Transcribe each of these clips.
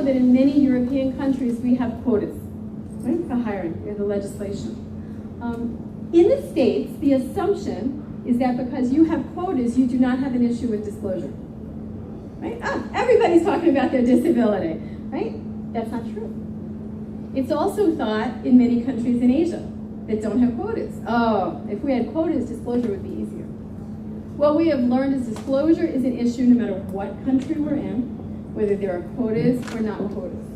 that in many European countries we have quotas, right, for hiring. We have the legislation. In the States, the assumption is that because you have quotas, you do not have an issue with disclosure. Right? Everybody's talking about their disability, right? That's not true. It's also thought in many countries in Asia that don't have quotas. Oh, if we had quotas, disclosure would be easier. What we have learned is disclosure is an issue no matter what country we're in, whether there are quotas or not quotas.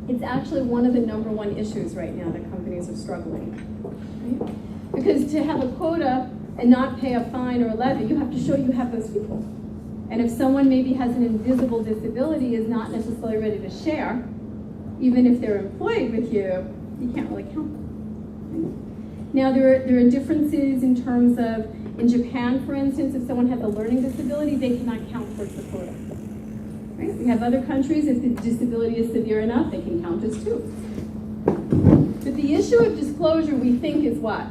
It's actually one of the #1 issues right now that companies are struggling with. Right? Because to have a quota and not pay a fine or a levy, you have to show you have those people. And if someone maybe has an invisible disability, is not necessarily ready to share, even if they're employed with you, you can't really count them. Right? Now there are differences in terms of, in Japan, for instance, if someone has a learning disability, they cannot count towards the quota. Right? We have other countries, if the disability is severe enough, they can count as 2. But the issue of disclosure, we think, is what?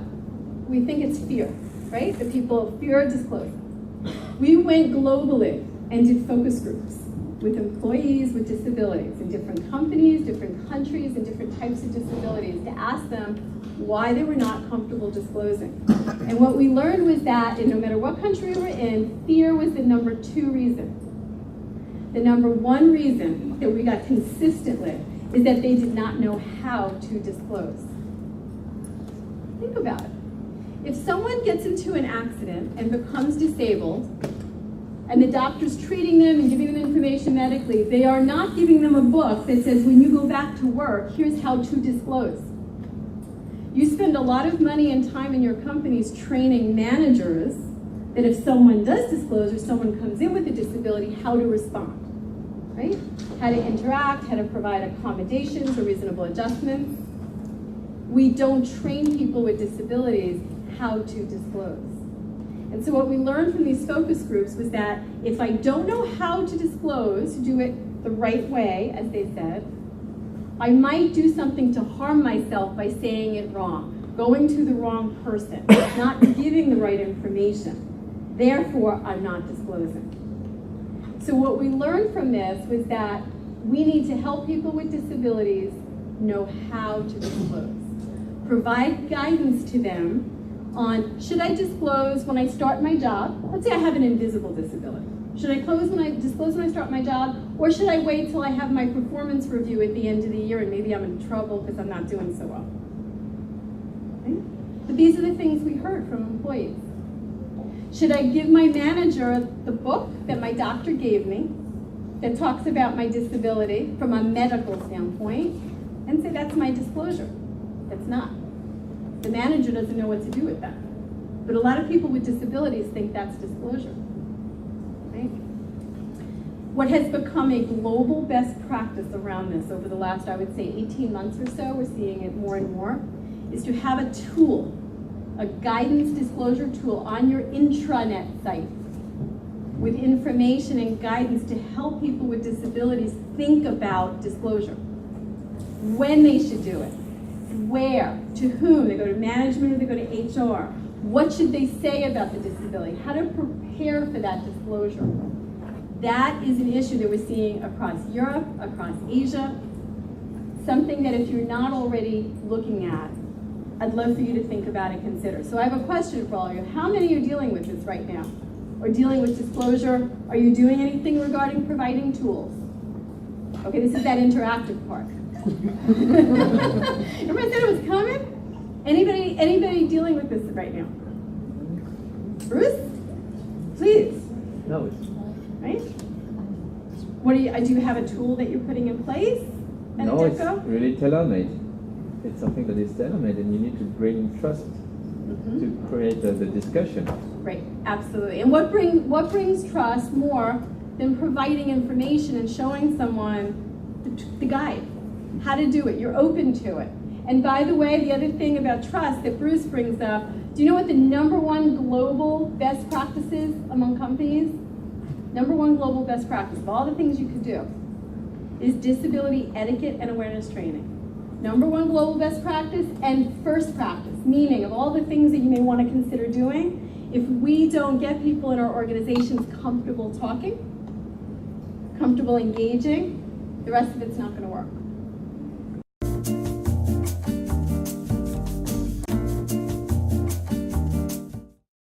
We think it's fear, right? The people fear disclosure. We went globally and did focus groups with employees with disabilities in different companies, different countries, and different types of disabilities to ask them why they were not comfortable disclosing. And what we learned was that no matter what country we're in, fear was the #2 reason. The #1 reason that we got consistently is that they did not know how to disclose. Think about it. If someone gets into an accident and becomes disabled, and the doctor's treating them and giving them information medically, they are not giving them a book that says, when you go back to work, here's how to disclose. You spend a lot of money and time in your companies training managers that if someone does disclose or someone comes in with a disability, how to respond, right? How to interact, how to provide accommodations or reasonable adjustments. We don't train people with disabilities how to disclose. And so what we learned from these focus groups was that if I don't know how to disclose, do it the right way, as they said, I might do something to harm myself by saying it wrong, going to the wrong person, not giving the right information. Therefore, I'm not disclosing. So what we learned from this was that we need to help people with disabilities know how to disclose. Provide guidance to them on, should I disclose when I start my job? Let's say I have an invisible disability. Should I disclose when I start my job, or should I wait till I have my performance review at the end of the year and maybe I'm in trouble because I'm not doing so well? Okay? But these are the things we heard from employees. Should I give my manager the book that my doctor gave me that talks about my disability from a medical standpoint and say that's my disclosure? That's not. The manager doesn't know what to do with that. But a lot of people with disabilities think that's disclosure. Right? What has become a global best practice around this over the last, I would say, 18 months or so, we're seeing it more and more, is to have a tool, a guidance disclosure tool on your intranet site with information and guidance to help people with disabilities think about disclosure, when they should do it, where, to whom, they go to management or they go to HR. What should they say about the disability? How to prepare for that disclosure. That is an issue that we're seeing across Europe, across Asia, something that if you're not already looking at, I'd love for you to think about and consider. So I have a question for all of you. How many are dealing with this right now? Or dealing with disclosure? Are you doing anything regarding providing tools? Okay, this is that interactive part. Everyone said it was coming? Anybody dealing with this right now? Bruce? Please. No. Right? Do you have a tool that you're putting in place? No, it's really tailor-made. It's something that is tailor-made, and you need to bring trust to create the discussion. Right, absolutely. And what brings trust more than providing information and showing someone the guide? How to do it. You're open to it. And by the way, the other thing about trust that Bruce brings up, do you know what the #1 global best practice is among companies? #1 global best practice of all the things you could do is disability etiquette and awareness training. #1 global best practice and first practice, meaning of all the things that you may want to consider doing, if we don't get people in our organizations comfortable talking, comfortable engaging, the rest of it's not going to work.